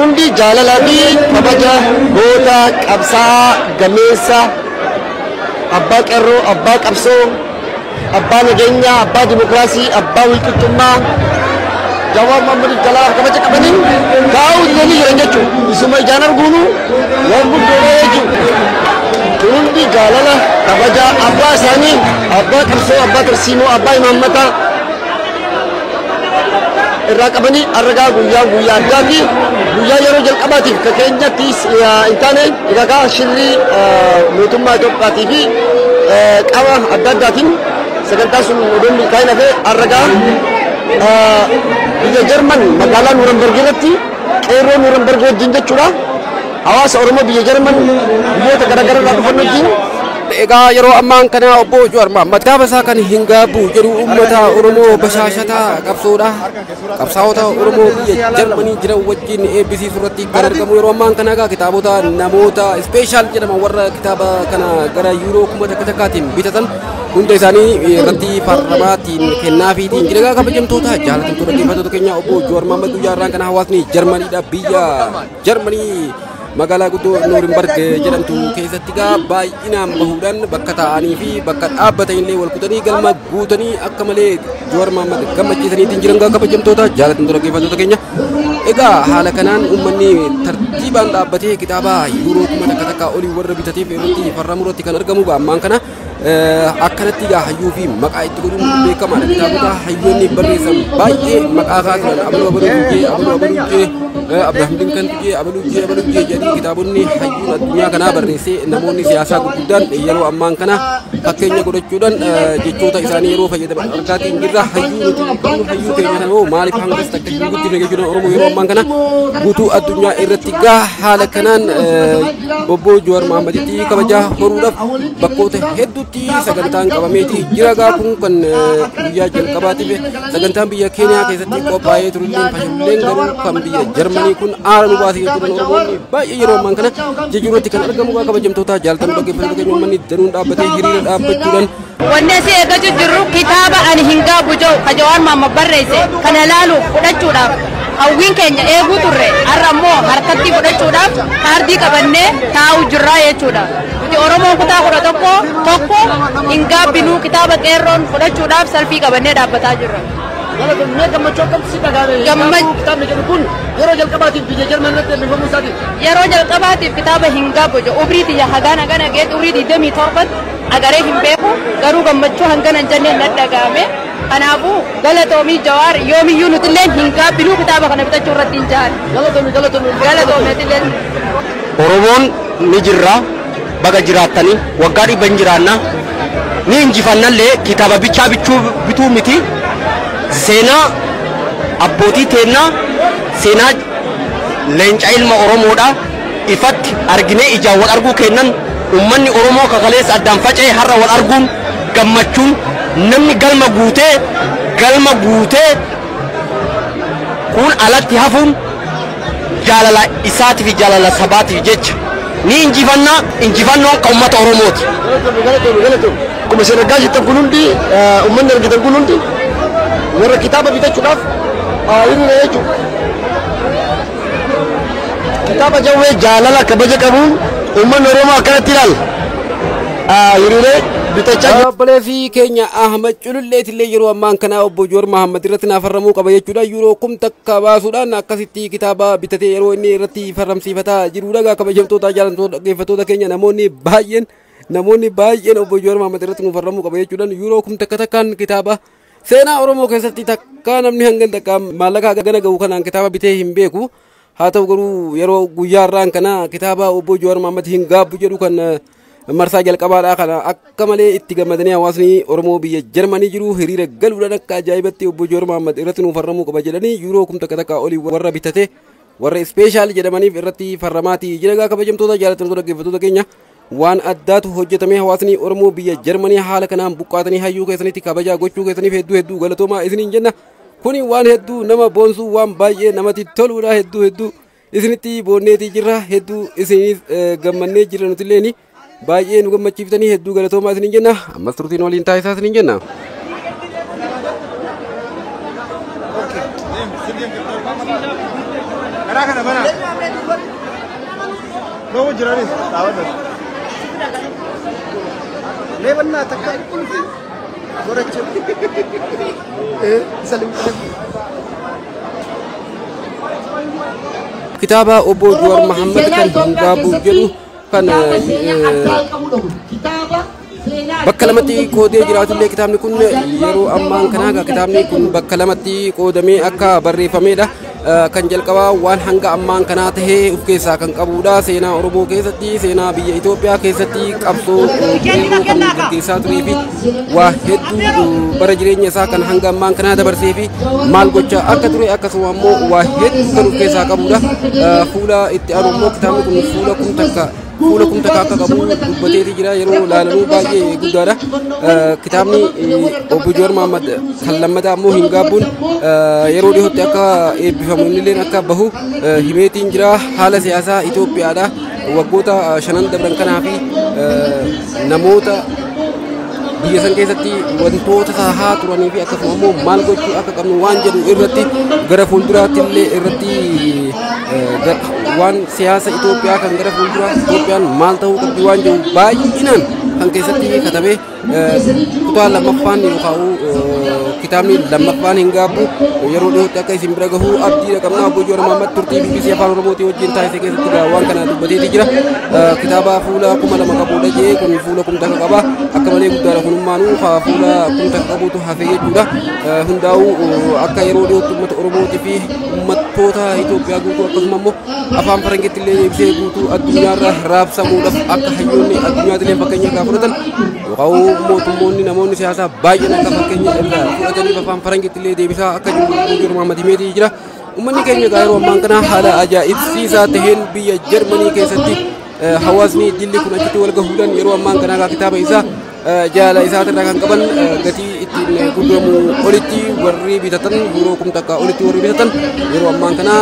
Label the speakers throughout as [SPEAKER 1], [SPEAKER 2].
[SPEAKER 1] kunundi jaalalafi kabaja goota qabsaa gameessa abbaa qeerroo abbaa qabsoo abbaa nageenya abbaa dimokiraasii abbaa walqixxummaa Jawaar Mohammad Jalaa kabaja qabaniin kaa'uu didanii jiran jechuudha. Isuma ijaan arguunu waan guddoodha jechuudha. Kunundi jaalala kabaja abbaa isaanii abbaa qabsoo abbaa tarsiimoo abbaa imaammataa irraa qabanii argaa guyyaa addaati guyyaa yeroo jalqabaatiif ka keenyattis hin taane egaa shirrii mootummaa Itoophiyaatii fi qaba adda addaatiin sagantaa sun odoon milkaa'ina ta'e argaa biyya Jarman magaalaa Nuurenberg irratti qeerroo Nuurenberg wajjin jechuudha. Hawaasa Oromoo biyya Jarman biyyoota garaagaraa irraa dhufan wajjin
[SPEAKER 2] egaa yeroo ammaan kana obbo Jawaar Mohammad gaafasaa kan hin gaabbu jedhu uummata Oromoo bashaashataa qabsoodha. Qabsaa'ota Oromoo biyya Jarmanii jiran wajjin eebbisiisu irratti kan argamu yeroo ammaan kana egaa kitaabota namoota ispeeshaal jedhaman warra kitaaba kana gara yuuroo 1,000tiin bitatan hunda isaanii irratti farramaatiin kennaafiitiin jira kabajamtoota jaallatamtoota dhaggeeffattoota keenya obbo Jawaar Mohammad guyyaa irraan kana hawaasni Jarmaniidha biyya Jarmanii magaalaa guddoo Nuurenberg jedhamtu keessatti gaa baay'inaan bahuudhaan bakka taa'anii fi bakka dhaabbatan illee wal kutanii galma guutanii akka malee Jawaar Mohammad gammachiisaniitiin jiran gaa kabajamtoota jaallatamtoota dhaggeeffattoota keenya egaa haala kanaan uummanni tartiibaan dhaabbatee kitaaba yuuroo 1,000 olii warra bitateef irratti farramuu irratti kan argamu gaa ammaan kana akkanatti gaa hayyuu fi maqaa itti godhuun beekamaadha. Kitaabota hayyoonni barreessan baay'ee maqaa kaasuudhaan Abaluu Abaluu Abrahaam Lincoln Abaluu jedhanii kitaabonni hayyuun addunyaa kanaa barreessee namoonni siyaasaa gurguddaan yeroo ammaan kana fakkeenya godhachuudhaan jechoota isaanii yeroo fayyadaman argaatiin jirra. Hayyuu keenya kanoo maaliif hangas takka hin guddifne jechuudhaan Oromoo yeroo ammaan kana guutuu addunyaa irratti gaa haala kanaan obbo Jawaar Mohammaditti kabajaa horuudhaaf bakkoota hedduutti sagantaan qabameeti jira gaa kun kan guyyaa jalqabaatiif sagantaan biyya Keeniyaa keessatti qophaa'ee turulleen fashilleen garuu kan biyya Jarmanii kun aara nu baasee jechuudhaan Oromoonni baay'ee yeroo ammaan kana jijjiirratti kan argamu gaa kabajamtoota jaallatamuu dhaggeeffattoota keenya uummanni danuun dhaabbatee hiriira dhaabbachuudhaan
[SPEAKER 3] wanni asii eeggachuu jirru kitaaba ani hin gaabbu jedhu ka Jawaar Mohammad barreesse kana laaluuf fudhachuudhaaf hawwiin keenya eeguu turre har'a immoo harkatti fudhachuudhaaf kaardii qabannee taa'uu jirraa jechuudha. Oromoon kutaa 11 hin gaabbinuu kitaaba qeerroon fudhachuudhaaf salfii qabannee dhaabbataa jirra.
[SPEAKER 1] yeroo jalqabaatiif biyya Jarmaniitti eebbifamuu isaati.
[SPEAKER 3] Yeroo jalqabaatiif kitaaba hin gaabbu jedhu umrii tiyya hagana geet umrii 27 agaree hin beeku garuu gammachuu hangana jennee nadhagaame. Kanaafuu galatoomii Jawaar yoomiyyuu nutillee hin gaabbinuu kitaaba kana bitachuu irratti hin jaan. Galatoomeetillee.
[SPEAKER 1] Oromoon ni jirra baga jiraattanii waggaa 100 jiraanna ni injifannallee kitaaba bituu miti seenaa abbootii teennaa seenaa leenca ilma Oromoodha ifatti arginee ijaan wal arguu kennan uummanni Oromoo kakaleessa addaan faca'ee har'a wal arguun gammachuun namni galma guutee kun alatti hafuun jaalala isaatiif fi jaalala sabaatiif jecha ni injifannoon kan uummata Oromooti. Akkuma isin argaa jirtan kun hundi uummanni argitan kun hundi warra kitaaba bitachuudhaaf hiriira jechuudha. Kitaaba jawwee jaalala kabaja qabuun uummanni Oromoo akkanatti ilaala. Hiriiree bitachaa
[SPEAKER 2] obboleessi keenya Ahmad Cululleetillee yeroo ammaan kana obbo Jawaar Mohammad irratti farramuu qaba jechuudha. Yuuroo 1,000 baasuudhaan akkasitti kitaaba bitatee yeroo inni irratti farramsiifataa jirudha. Gaa kabajamtoota jaallatamtoota dhaggeeffattoota keenya namoonni baay'een obbo Jawaar Mohammad irratti farramuu qaba jechuudhaan yuuroo 1,000 kitaaba seenaa Oromoo keessatti takka namni hangan takka maallaqa gana gahu kanaan kitaaba bitee hin beeku. Haa ta'u garuu yeroo guyyaa irraan kana kitaaba obbo Jawaar Mohammad hin gaabbu jedhu kan marsaa jalqabaadhaa kana akka malee itti gammadanii hawaasni Oromoo biyya Jarmanii jiru hiriira galuudhaan akka ajaa'ibatti obbo Jawaar Mohammad irratti farramuu qaba jedhanii yuuroo 1,000 olii warra bitate warra ispeeshaal jedhamaniif irratti farramaatii jira gaa kabajamtoota jaallatamtoota dhaggeeffattoota keenya waan addaatu hojjetame hawaasni Oromoo biyya Jarmanii haala kanaan buqqaatanii hayyuu keessanitti kabajaa gochuu keessaniif hedduu galatoomaa isiniin jenna. Kuni waan hedduu nama boonsuu waan baay'ee namatti toluudha hedduu isinitti boonneetii jirra hedduu isiniif gammannee jirra nutillee baay'ee nu gammachiiftanii hedduu galatoomaa isiniin jenna. Ammas turtiin waliin taasisaa isiniin jenna.
[SPEAKER 1] لو جراني تعودنا ليه بنا تكلم ورجع سلم
[SPEAKER 2] كتابة أبو جوار محمد كان هنگا بوجلو كان بكلمتي كودي جرات اللي كتابني كن يرو أمان كنا كتابني كن بكلمتي كودمي أكا بري فميدا kan jalqabaa waan hanga ammaan kanaa tahee of keessaa kan qabudha. Seenaa Oromoo keessatti, seenaa biyya Itoophiyaa keessatti qabsoo qeerroo kan gaggeessaa turee fi waa hedduu bara jireenya isaa kan hanga ammaan kanaa dabarsee fi maal gochaa akka ture akkasuma immoo waa hedduu kan of keessaa qabudha. Fuula itti aanu immoo kitaabni kun fuula kun takka akka qabu dubbateeti jira. Yeroo laalanuu baay'ee guddaadha. Kitaabni Obbo Jawaar Mohaammed kan lammataa immoo hin gaabbuun yeroo dhiyootti akka eebbifamu innillee akka bahu himeetiin jira. Haala siyaasaa Itoophiyaadha. Waggoota 5 dabran kanaa fi namoota biyya san keessatti wantoota tahaa turanii fi akkasuma immoo maal gochuu akka qabnu waan jedhu irratti gara fuulduraatti illee irratti waan siyaasa Itoophiyaa kan gara fuulduraa Itoophiyaan maal ta'uu qabdi waan jedhu baay'inaan kan keessatti katabee kutaa lammaffaan yookaan kitaabni lammaffaan hin gaabbu yeroo dhiyootti akka isin bira gahu abdiidha qabna. Obbo Jawaar Mohaammed turtii BBC Afaan Oromootii wajjin taasise keessatti waan kana dubbateeti jira. Kitaaba fuula 2000 qabudha jee kun fuula 1000 qaba. Akka malee guddaadha kunummaanuu fuula 1000 qabuutu hafee jechuudha. Hundaa'uu akka yeroo dhiyootti uummata Oromootii fi uummattoota Itoophiyaa guutuu akkasuma immoo afaan Faranjiitti illee deebisee guutuu addunyaarra raabsamuudhaaf akka hayyoonni addunyaatti illee fakkeenya irraa fudhatan yookaan mootummoonni namoonni siyaasaa baay'een akka fakkeenya irraa fudhataniif afaan Faranjiitti illee deebisaa akka jiru Obbo Jawaar Mohaammed himeetii jira. Uummanni keenya yeroo ammaan kana haala ajaa'ibsiisaa taheen biyya Jarmanii keessatti hawaasni jilli kun achitti wal gahuudhaan yeroo ammaan kana kitaaba isaa jaala isaatirraa kan qaban gatii ittiin gurguramu olitti warri bitatan yeroo kumtakka olitti warri bitatan yeroo ammaan kana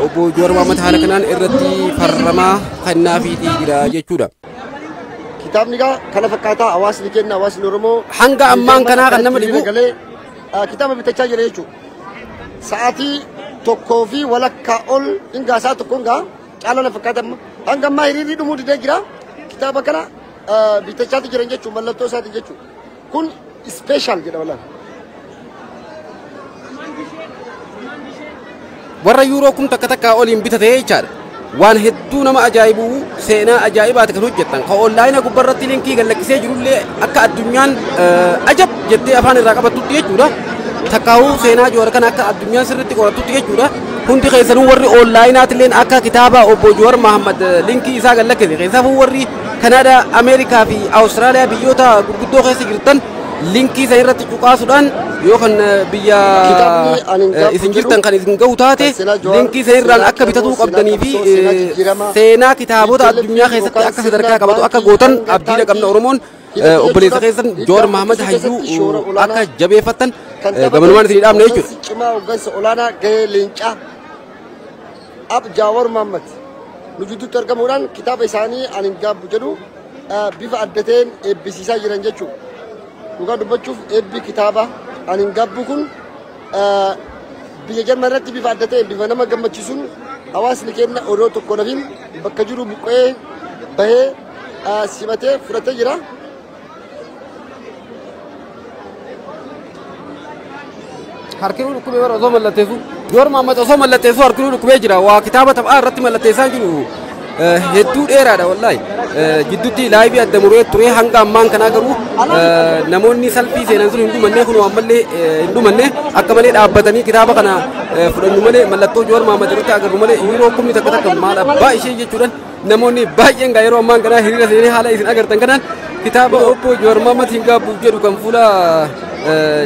[SPEAKER 2] Obbo Jawaar Mohaammed haala kanaan irratti farramaa kennaafiitii jira jechuudha.
[SPEAKER 1] Kitaabni kana fakkaataa hawaasni kenna hawaasni Oromoo
[SPEAKER 2] hanga ammaan kanaa kan nama dhibu
[SPEAKER 1] kitaaba bitachaa jira jechuudha. Sa'aatii tokkoo fi walakkaa ol hingaa isaa tokkoon gaa caalaa fakkaatama hanga ammaa hiriirri dhumuu didee jira. Kitaaba kana bitachaati jiran jechuun mallattoo isaati jechuun kun ispeeshaal jedha walaa.
[SPEAKER 2] Warra yuuroo kun takka oliin bitatee jechaadha. Waan hedduu nama ajaa'ibu seenaa ajaa'ibaati kan hojjetan kan onlaayinii gubbarratti linkii gallakkisee jirullee akka addunyaan ajab jettee afaan irraa qabattutti jechuudha. Takkaa'uu seenaa Jawaar kana akka addunyaan sirriitti qorattutti jechuudha. Hundi keessanuu warri onlaayinaatillee akka kitaaba Obbo Jawaar Mohaammed linkii isaa gallakkise keessafuu warri Kanaadaa, Ameerikaa fi Awustiraaliyaa biyyoota gurguddoo keessa jirtan linkii isa irratti cuqaasuudhaan yookaan biyya isin jirtan kan isin gahu taate linkii isa irraan akka bitatuu qabdanii fi seenaa kitaabota addunyaa keessatti akka sadarkaa qabatu akka gootan abdiidha qabna. Oromoon obboleessa keessan Jawaar Mohaammed hayyuu akka jabeeffattan gamanumaan isin dhaabna jechuudha.
[SPEAKER 1] Cimaa hoggansa olaanaa gahee leencaa Jawaar Mohaammed nu gidduutti argamuudhaan kitaaba isaanii ani hin gaabbu jedhu bifa adda ta'een eebbisiisaa jiran jechuudha. Dhugaa dubbachuuf eebbi kitaaba ani hin gaabbu kun biyya Jarman irratti bifa adda ta'een bifa nama gammachiisuun hawaasni keenya odoo tokko nafiin bakka jiru buqqee bahee simatee fudhatee jira.
[SPEAKER 2] Harkinu dhukkubee bara osoo mallatteessu Jawaar Mohaammed osoo mallatteessu harkinu dhukkubee jira. Waa kitaaba taphaa irratti mallatteessaa jiru hedduu dheeraadha wallaahi. Jidduutti laayivii adda muree ture hanga ammaan kanaa garuu namoonni salphii seenan sun hin dhumanne kun ammallee hin dhumanne akka malee dhaabbatanii kitaaba kana fudhannu malee mallattoo Jawaar Mohaammed irratti agarru malee yeroo kumni takka maal abbaa ishee jechuudhaan namoonni baay'een gaa yeroo ammaan kanaa hiriira seenee haala isin agartan kanaan kitaaba Obbo Jawaar Mohaammed hin gaabbu jedhu kan fuula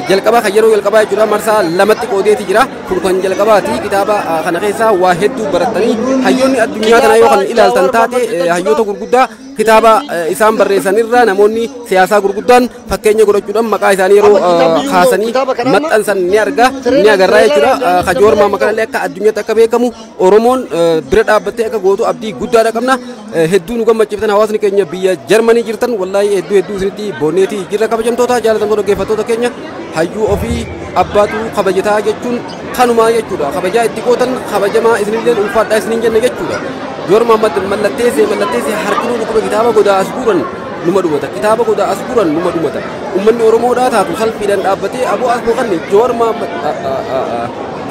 [SPEAKER 2] jalqabaa kan yeroo jalqabaa jechuudha marsaa lamatti qoodeeti jira. Kun kan jalqabaati kitaaba kana keessaa waa hedduu baratanii hayyoonni addunyaa kana yoo kan ilaaltan taate hayyoota gurguddaa kitaaba isaan barreessanirra namoonni siyaasaa gurguddaan fakkeenya godhachuudhaan maqaa isaanii yeroo kaasanii maxxansan ni agarra jechuudha. Kan Jawaar Mohaammed kanallee akka addunyaatti akka beekamu Oromoon bira dhaabbattee akka gootu abdii guddaadha qabna. Hedduu nu gammachiiftan hawaasni keenya biyya Jarmanii jirtan wallaahi hedduu isinitti boonneetii jirra kabajamtoota jaalatamtoota dhaggeeffattoota keenya hayyuu ofii abbaatu kabajataa jechuun kanumaa jechuudha. Kabajaa itti gootan kabajamaa isinillee ulfaadhaa isiniin jenna jechuudha. Jor Muhammad mallatteessee harkinuu dhukkuba kitaaba godaa as guuran numa dhumata kitaaba godaa as guuran numa dhumata ummanni Oromoodhaa taatu salphiidhaan dhaabbatee aboo as boqanne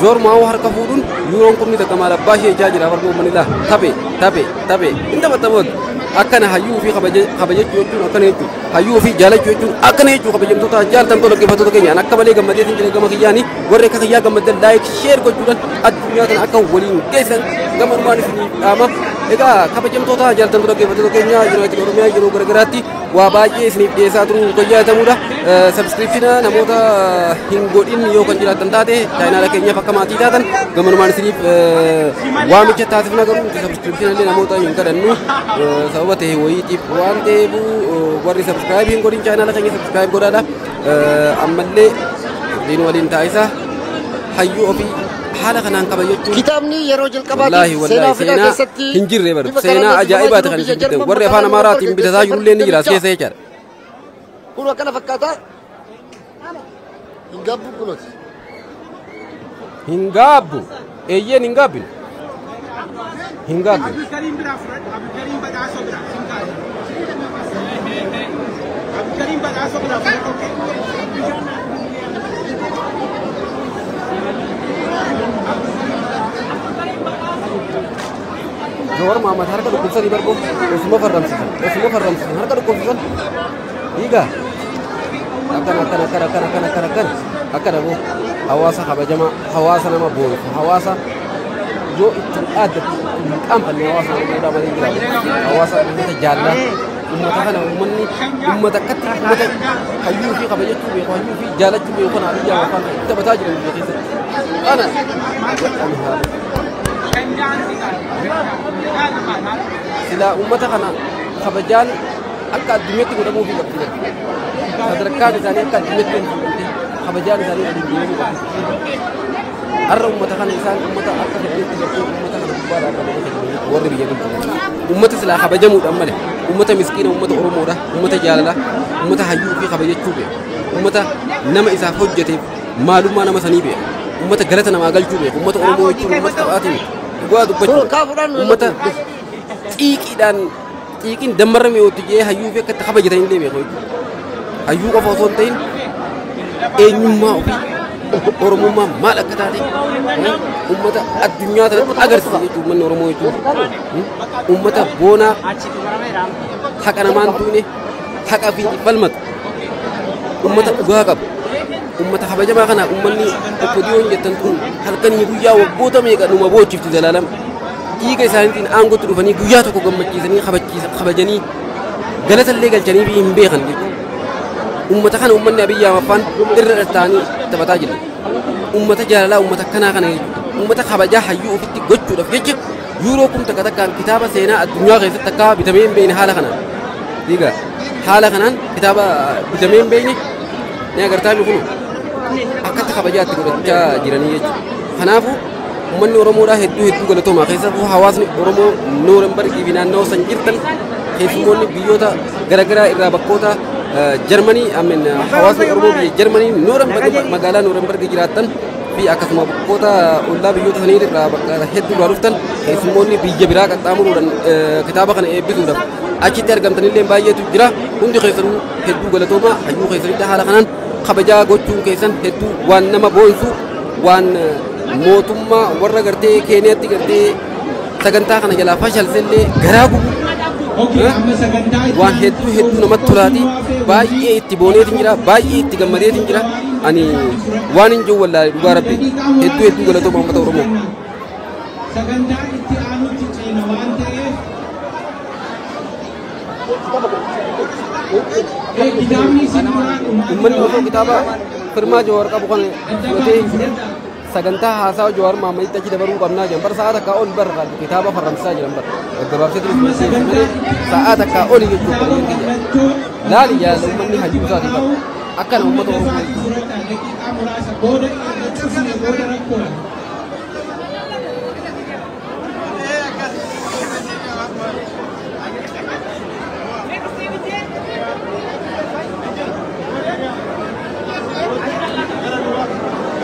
[SPEAKER 2] Jor Maawoo harka fuudhuun yuuroon kumni takka maal abbaa ishee ijaa jira farda uummanni laa taphee hin taphatamoot akkana hayyuu fi kabajachuu jechuun akkana jechuun hayyuu fi jaalachuu jechuun akkana jechuun kabajamtoota jaaltamtoota dhaggeeffattoota keenyaan akka malee gammadee sin jedhe gama kiyyaanii warri akka kiyyaa gammadan laayik sheer gochuudhaan addunyaa kana akka waliin geessan gama dhumaan isiniif dhaama egaa kabajamtoota jaaltamtoota dhaggeeffattoota keenyaa Yuunaayitid Oromiyaa yeroo garagaraatti waa baay'ee isiniif dhiyeessaa turuu fayyadamuudha sabskiripshina namoota hin godhin yoo kan jiraatan taate chaayinaala keenyaaf akka maatii taatan gama dhumaan isiniif waamicha taasifna garuu sabskiripshina illee namoota hin kadhannu sababa ta'e wayiitiif waan ta'eef warri sabskiraayib hin godhin chaayinaala keenya sabskiraayib godhaadha ammallee diin waliin taa'isa hayyuu ofii haala kanaan kabajachuun
[SPEAKER 1] kitaabni yeroo jalqabaatiif seenaa Afrikaa keessatti
[SPEAKER 2] hin jirre bara seenaa ajaa'ibaati kan isin bitan warri afaan Amaaraatiin bitataa jirullee ni jira as keessa jechaadha.
[SPEAKER 1] Kun akkana fakkaata hin gaabbu kunuuti.
[SPEAKER 2] Hin gaabbu eeyyeen hin gaabbinu. Hin gaabbinu. Jor Muhammad harka dhukkubsan barbo osuma farramsisan harka dhukkubsan higa akkana boo hawaasa kabajama hawaasa nama booru hawaasa yoo ittiin dhaaddatu hin qaanfanne hawaasa nama boodaa malee jira hawaasa ummata jaallaa ummata kana ummanni ummata akkatti ummata hayyuu fi kabajachuu beeku hayyuu fi jaalachuu beeku kana biyya afaan taphataa jiran biyya keessatti ana sila ummata kana kabajaan akka addunyaatti godhamuu fi qabdi sadarkaan isaanii akka addunyaatti godhamte kabajaan isaanii waliin deemuu qabdi har'a ummata kana isaan ummata akka fedhanitti godhuu ummata kana gubbaadha akka godhatan warri biyya bulchu ummata silaa kabajamuudhaan malee ummata miskiina ummata Oromoodha ummata jaalala ummata hayyuu fi kabajachuu beeku ummata nama isaaf hojjeteef maalummaa nama sanii beeku ummata galata namaa galchuu beeku ummata Oromoo jechuun ummata taphaatiin dhugaa dubbachuu ummata xiiqiin dammarrame yoo tijjee hayyuu fi akkatti kabajatan illee beeku hayyuu qofa osoo hin ta'in eenyummaa ofii Oromummaa maal akka taate ummata addunyaa tanatti agarsiisa jechuun uummanni Oromoo jechuun ummata boonaa haqa namaan tuune haqa fi falmatu ummata dhugaa qabu ummata kabajamaa kana ummanni obbodiyoon jettan tun halkanii guyyaa waggoota meeqa numa boochifti zalaalam dhiiga isaaniitiin aangootti dhufanii guyyaa tokko gammachiisanii kabajanii galatallee galchanii fi hin beekan jechuudha. Ummata kana ummanni Abiyyi Ahmad irra dhataanii taphataa jiran. Ummata jaalalaa ummata kanaa kana jechuudha. Ummata kabajaa hayyuu ofitti gochuudhaaf jecha yuuroo kun takka takkaan kitaaba seenaa addunyaa keessatti akka bitamee hin beekne haala kanaan. Dhiiga haala kanaan kitaaba bitamee hin beekne ni agartaa mi kunu akkatti kabajaatti godhachaa jiranii jechuudha. Kanaafuu ummanni Oromoodhaa hedduu galatoomaa keessattuu hawaasni Oromoo Noorenbergii fi naannoo san jirtan keessummoonni biyyoota garaagaraa irraa bakkoota Jarmanii hawaasni Oromoo biyya Jarmanii Noorenberg magaalaa Noorenberg jiraattan fi akkasuma bakkoota ollaa biyyoota sanii irraa bakka hedduu irraa dhuftan keessummoonni biyya biraa qaxxaamuruudhaan kitaaba kana eebbisuudhaaf achitti argamtanillee baay'eetu jira hundi keessanuu hedduu galatoomaa hayyuu keessanitti haala kanaan kabajaa gochuun keessan hedduu waan nama boonsu waan mootummaa warra gartee Keeniyaatti gartee sagantaa kana jalaa fashalsellee garaa gubu waan hedduu namatti tolaati baay'ee itti booneetiin jira baay'ee itti gammadeetiin jira ani waan hin jiru wallaahi dhugaa rabbi hedduu galatooma uummata Oromoo. Sagantaa itti aanutti ceena waan ta'eef ummanni osoo kitaaba firmaa Jawaar qabu kana fudhatee sagantaa haasaa Jawaar Mahammaditti achi dabaruu qabnaa jiran bar sa'aa takkaa ol barra kitaaba farramsisaa jiran bar gabaabsatti malee sa'aa takkaa oli jechuudha laali yaala ummanni hayyuu isaatii qabu akkana uummata Oromoo.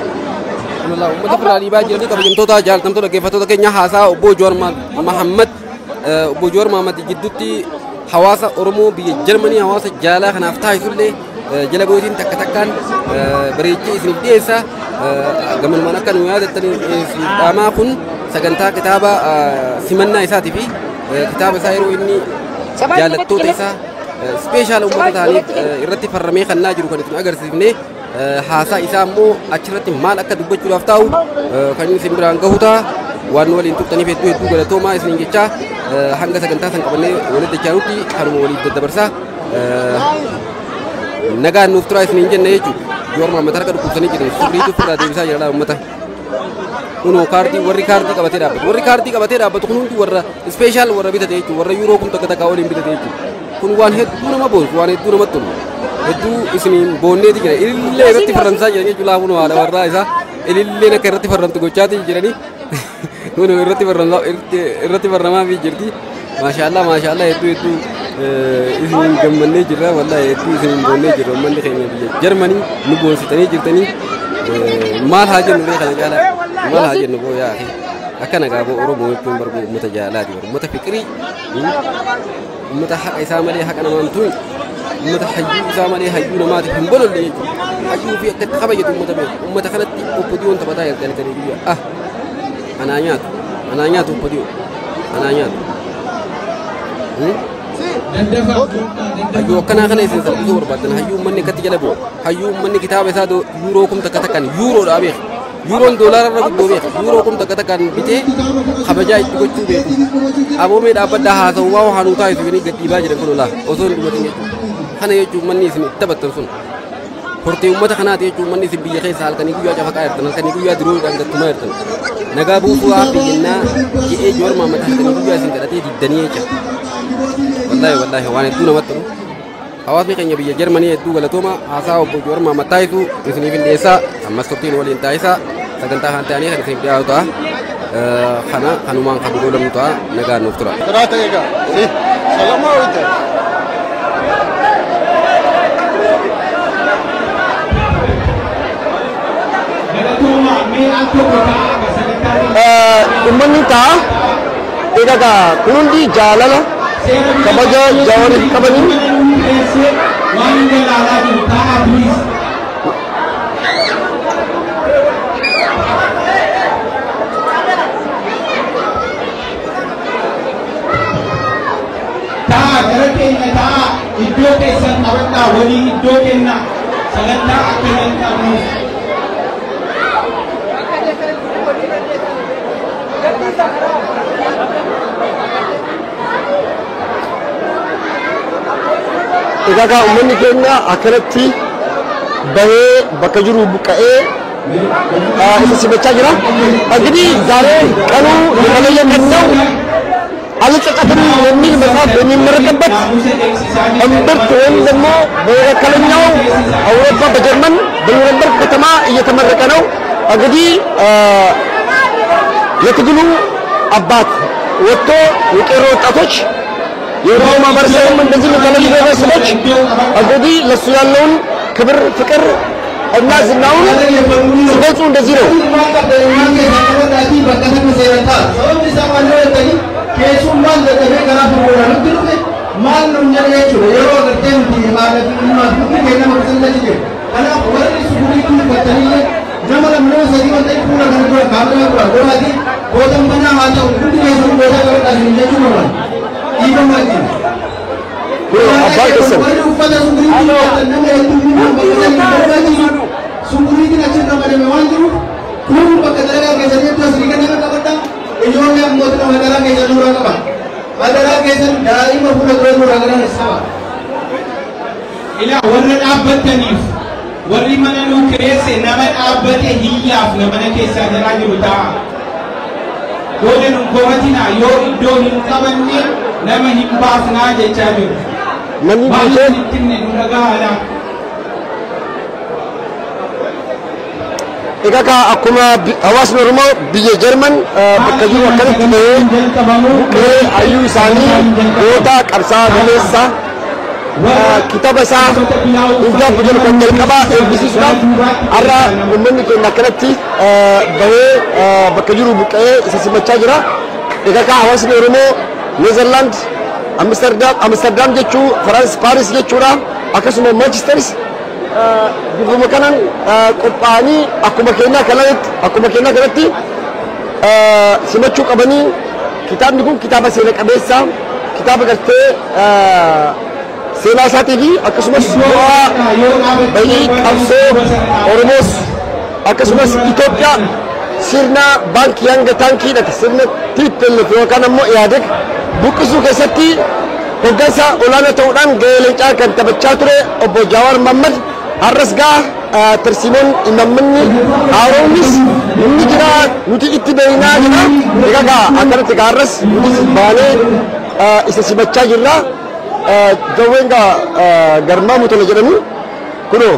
[SPEAKER 2] ummata Firaanii baay'ee jiranii kabajamtoota jaallatamtoota dhaggeeffattoota keenya haasaa obbo Jawaar Mahammad Bojor Muhammad jidduutti hawaasa Oromoo biyya Jarmanii hawaasa jaalaa kanaaf taasisullee jala gootiin takka takkaan bareechee isiniif dhiyeessa. Gamalmaan akka nu yaadattanii dhaamaa kun sagantaa kitaaba simannaa isaatii fi kitaaba isaa yeroo inni jaallattoota isaa speeshaal uummata ta'aniif irratti farramee kannaa jiru kan isin agarsiifne haasaa isaa immoo achirratti maal akka dubbachuudhaaf taa'u kan isin biraan gahu ta'a. Waan waliin turtaniif hedduu galatoomaa isiniin jecha hanga sagantaa san qabannee walitti dachaanutti kanuma waliif daddabarsaa nagaan nuuf turaa isiniin jenna jechuudha. Joor Muhammad harka dhukkubsanii jiran sirriitu ofirraa deebisaa jira uummata. Kunoo kaardii warri kaardii qabatee dhaabbatu kun hundi warra speeshaal warra bitate jechuudha. Warra yuuroo kun takka takkaa waliin bitate jechuudha. Kun waan hedduu nama boonsu waan hedduu namatti tolu. Hedduu isiniin boonneeti jira. Ilillee irratti farramsaa jiran jechuudha. Laafuun haadha warraa isaa ililleen akka irratti farramtu gochaati jiranii. Kun irratti farramaa fi jirti. Maashaallah hedduu isin gammannee jirra. Wallahi hedduu isin boonnee jirra. Uummanni keenya biyya Jarmanii nu boonsitanii jirtanii maal haa jennu kana caalaa maal haa jennu boo yaa akka nagaa boo Oromoo jechuun barbaadu uummata jaalaati. Uummata fiqirii uummata haqa isaa malee haqa namaan tuun uummata hayyuu isaa malee hayyuu namaatiif hin bololle jechuudha. Hayyuu fi akka itti kabajatu uummata kanatti obbodiyoon taphataa galganii biyya anaa nyaatu obbodiyoo anaa nyaatu. Hayyuu akkanaa kana isin salphisuu barbaadan hayyuu uummanni akkatti jala bu'u hayyuu uummanni kitaaba isaa yuuroo kum takka takkaan yuuroodhaa beeku yuuroon doolaararra guddoo beeku yuuroo kum takka takkaan bitee kabajaa itti gochuu beeku aboomee dhaabbaddaa haasa'u waa haanuu taasisu jedhanii gadhiibaa jiran kun olaa osoo hin dhumatin jechuudha. Kana jechuun uummanni isin itti taphattan sun hortee uummata kanaati jechuun uummanni isin biyya keessa halkanii guyyaa cafaqaa jirtan halkanii guyyaa diroodhaan gattumaa jirtan nagaa buusuu haa biyyannaa jedhee Joor Muhammad halkanii guyyaa isin kadhatee diddanii jecha. Wallahi waan hedduu namatti tolu. Hawaasni keenya biyya Jarmanii hedduu galatooma haasaa obbo Joor Muhammad taasisu isiniif hin dhiyeessaa ammas turtiin waliin taasisaa sagantaa kan ta'anii kan isiniif dhiyaatu ta'a. Kana kanumaan kan godhamu ta'a nagaan nuuf tura.
[SPEAKER 1] Uummanni ta'a egaa kun hundi jaalala kabaja jaawariif qabanii
[SPEAKER 4] iddoo keessan qabadhaa walii iddoo kenna sagantaa akka hin qabnuuf.
[SPEAKER 1] egaa uummanni keenya akkanatti bahee bakka jiru buqqa'ee isa simachaa jira. Enግዲህ ዛሬ ቀኑ የተለየ ቀን ነው። አልጸጸትም የሚል መጽሐፍ የሚመረቅበት እምብርት ወይም ደግሞ በመካከለኛው አውሮፓ በጀርመን በኑረምበርግ ከተማ እየተመረቀ ነው። እንግዲህ የትግሉ አባት ወጥቶ የቄሮ ወጣቶች የኦሮሞ ማህበረሰብም እንደዚህ የተለያዩ ሰዎች እንግዲህ ለሱ ያለውን ክብር ፍቅር እና ዝናውን ሲገልጹ እንደዚህ ነው።
[SPEAKER 4] Ila warra dhaabbataniif warri mana nuu kireesse nama dhaabbate hiyyaaf namana keessaa jalaa jiru ta'a. Booda nun komatinaa yoo iddoo hin qabanne nama hin baafnaa jechaa jiru. Maaliif hin ittinne nu dhagahaadha.
[SPEAKER 1] egaa akkuma hawaasni Oromoo biyya Jarman bakka jiru akkamitti bahee hayyuu isaanii goota qabsaa galeessa kitaaba isaa hundaa biyya kan jalqabaa eebbisiisuudhaaf har'a uummanni keenya akkanatti bahee bakka jiru buqqa'ee isa simachaa jira. Egaa hawaasni Oromoo Netherland, Amsterdam jechuu, France, Paris jechuudha. Akkasuma Manchesteris bifuma kanaan qophaa'anii akkuma keenyaa kanatti simachuu qabanii. Kitaabni kun kitaaba seena qabeessa, kitaaba gartee seenaa isaatii fi akkasumas bu'aa bahii qabsoo Oromoos akkasumas Itoophiyaa sirna baankii hanga taankiidha sirna TPLF yookaan ammoo IADEG buqqisuu keessatti hoggansa olaanaa ta'uudhaan gahee leencaa kan taphachaa ture obbo Jawaar Mohammad har'as Tarsiimoon imammanni haaromnis inni jira nuti itti beeynaa jira egaa akkanatti har'as nuti baanee isa simachaa jirra. Jawween garmaa mutala jedhamu kunoo